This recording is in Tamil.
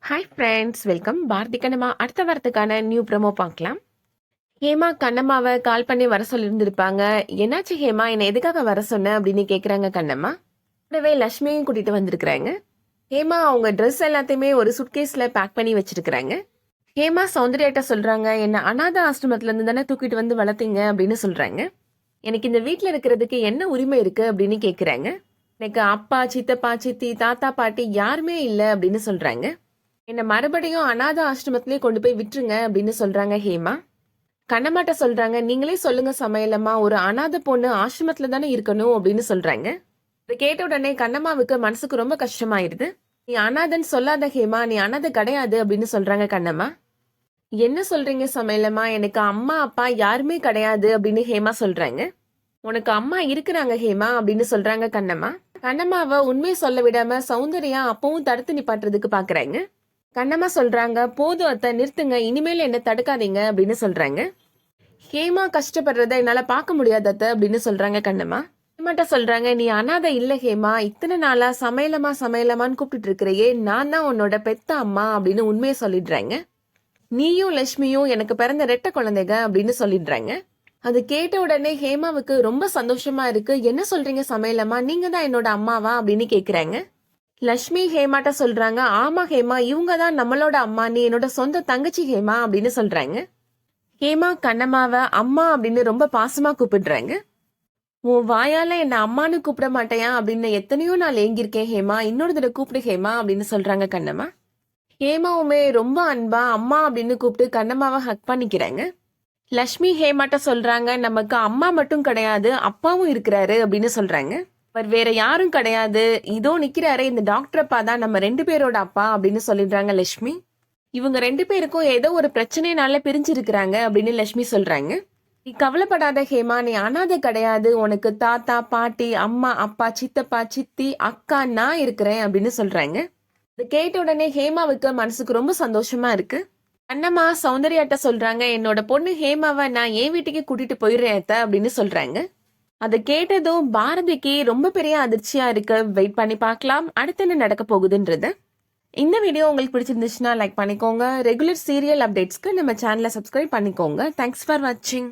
Hi friends, welcome. Bharathi Kannamma அடுத்த வாரத்துக்கான நியூ ப்ரோமோ பார்க்கலாம். ஹேமா கண்ணம்மாவை கால் பண்ணி வர சொல்லியிருந்திருப்பாங்க. என்னாச்சு ஹேமா, என்னை எதுக்காக வர சொன்ன அப்படின்னு கேட்குறாங்க கண்ணம்மா. கூடவே லக்ஷ்மியும் கூட்டிட்டு வந்திருக்கிறாங்க. ஹேமா அவங்க ட்ரெஸ் எல்லாத்தையுமே ஒரு சுட்கேஸில் பேக் பண்ணி வச்சிருக்கிறாங்க. ஹேமா சௌந்தர்யாட்ட சொல்கிறாங்க, என்னை அனாத ஆசிரமத்துலேருந்து தானே தூக்கிட்டு வந்து வளர்த்தீங்க அப்படின்னு சொல்கிறாங்க. எனக்கு இந்த வீட்டில் இருக்கிறதுக்கு என்ன உரிமை இருக்குது அப்படின்னு கேட்குறாங்க. எனக்கு அப்பா, சித்தப்பா, சித்தி, தாத்தா, பாட்டி யாருமே இல்லை அப்படின்னு சொல்கிறாங்க. என்னை மறுபடியும் அனாத ஆசிரமத்திலே கொண்டு போய் விட்டுருங்க அப்படின்னு சொல்றாங்க ஹேமா. கண்ணம்மாட்ட சொல்றாங்க, நீங்களே சொல்லுங்க சமையலம்மா, ஒரு அனாத பொண்ணு ஆசிரமத்துல தானே இருக்கணும் அப்படின்னு சொல்றாங்க. இதை கேட்ட உடனே கண்ணம்மாவுக்கு மனசுக்கு ரொம்ப கஷ்டமாயிருது. நீ அனாதன்னு சொல்லாத ஹேமா, நீ அனாதை கிடையாது அப்படின்னு சொல்றாங்க கண்ணம்மா. என்ன சொல்றீங்க சமையலம்மா, எனக்கு அம்மா அப்பா யாருமே கிடையாது அப்படின்னு ஹேமா சொல்றாங்க. உனக்கு அம்மா இருக்கிறாங்க ஹேமா அப்படின்னு சொல்றாங்க கண்ணம்மா. கண்ணம்மாவை உண்மையை சொல்ல விடாம சௌந்தர்யா அப்பவும் தடுத்து நிப்பாட்டுறதுக்கு பாக்குறாங்க. கண்ணம்மா சொல்றாங்க, போதும் அத்தை, நிறுத்துங்க, இனிமேல் என்ன தடுக்காதீங்க அப்படின்னு சொல்றாங்க. ஹேமா கஷ்டப்படுறத என்னால பார்க்க முடியாது அத்தை அப்படின்னு சொல்றாங்க கண்ணம்மா. ஹேமாட்ட சொல்றாங்க, நீ அனாதை இல்ல ஹேமா, இத்தனை நாளா சமையலமா சமையலமான்னு கூப்பிட்டு இருக்கிறையே, நான் தான் உன்னோட பெத்த அம்மா அப்படின்னு உண்மையை சொல்லிடுறாங்க. நீயும் லட்சுமியும் எனக்கு பிறந்த ரெட்டை குழந்தைங்க அப்படின்னு சொல்லிடுறாங்க. அது கேட்ட உடனே ஹேமாவுக்கு ரொம்ப சந்தோஷமா இருக்கு. என்ன சொல்றீங்க சமையலம்மா, நீங்க தான் என்னோட அம்மாவா அப்படின்னு கேக்குறாங்க. லக்ஷ்மி ஹேமாட்ட சொல்றாங்க, ஆமா ஹேமா, இவங்க தான் நம்மளோட அம்மா, நீ என்னோட சொந்த தங்கச்சி ஹேமா அப்படின்னு சொல்றாங்க. ஹேமா கண்ணம்மாவை அம்மா அப்படின்னு ரொம்ப பாசமா கூப்பிடுறாங்க. உன் வாயால என்ன அம்மானு கூப்பிட மாட்டேயா அப்படின்னு எத்தனையோ நாள் ஏங்கியிருக்கேன் ஹேமா, இன்னொரு தடவை கூப்பிடு ஹேமா அப்படின்னு சொல்றாங்க கண்ணம்மா. ஹேமாவுமே ரொம்ப அன்பா அம்மா அப்படின்னு கூப்பிட்டு கண்ணம்மாவை ஹக் பண்ணிக்கிறாங்க. லக்ஷ்மி ஹேமாட்ட சொல்றாங்க, நமக்கு அம்மா மட்டும் கிடையாது, அப்பாவும் இருக்கிறாரு அப்படின்னு சொல்றாங்க. அவர் வேற யாரும் கிடையாது, இதோ நிக்கிறாரு இந்த டாக்டர் அப்பா தான் நம்ம 2 பேரோட அப்பா அப்படின்னு சொல்லிடுறாங்க லட்சுமி. இவங்க 2 பேருக்கும் ஏதோ ஒரு பிரச்சனைனால பிரிஞ்சிருக்கிறாங்க அப்படின்னு லட்சுமி சொல்றாங்க. நீ கவலைப்படாத ஹேமா, நீ அனாதை கிடையாது, உனக்கு தாத்தா, பாட்டி, அம்மா, அப்பா, சித்தப்பா, சித்தி, அக்கா, நான் இருக்கிறேன் அப்படின்னு சொல்றாங்க. இதை கேட்ட உடனே ஹேமாவுக்கு மனசுக்கு ரொம்ப சந்தோஷமா இருக்கு. அண்ணம்மா சௌந்தர்யாட்ட சொல்றாங்க, என்னோட பொண்ணு ஹேமாவை நான் என் வீட்டுக்கு கூட்டிட்டு போயிடுறேன் அப்படின்னு சொல்றாங்க. அதை கேட்டதும் பாரதிக்கு ரொம்ப பெரிய அதிர்ச்சியா இருக்கு. வெயிட் பண்ணி பார்க்கலாம் அடுத்து என்ன நடக்க போகுதுன்றது. இந்த வீடியோ உங்களுக்கு பிடிச்சிருந்துச்சுன்னா லைக் பண்ணிக்கோங்க. ரெகுலர் சீரியல் அப்டேட்ஸ்க்கு நம்ம சேனலை சப்ஸ்கிரைப் பண்ணிக்கோங்க. தேங்க்ஸ் ஃபார் வாட்சிங்.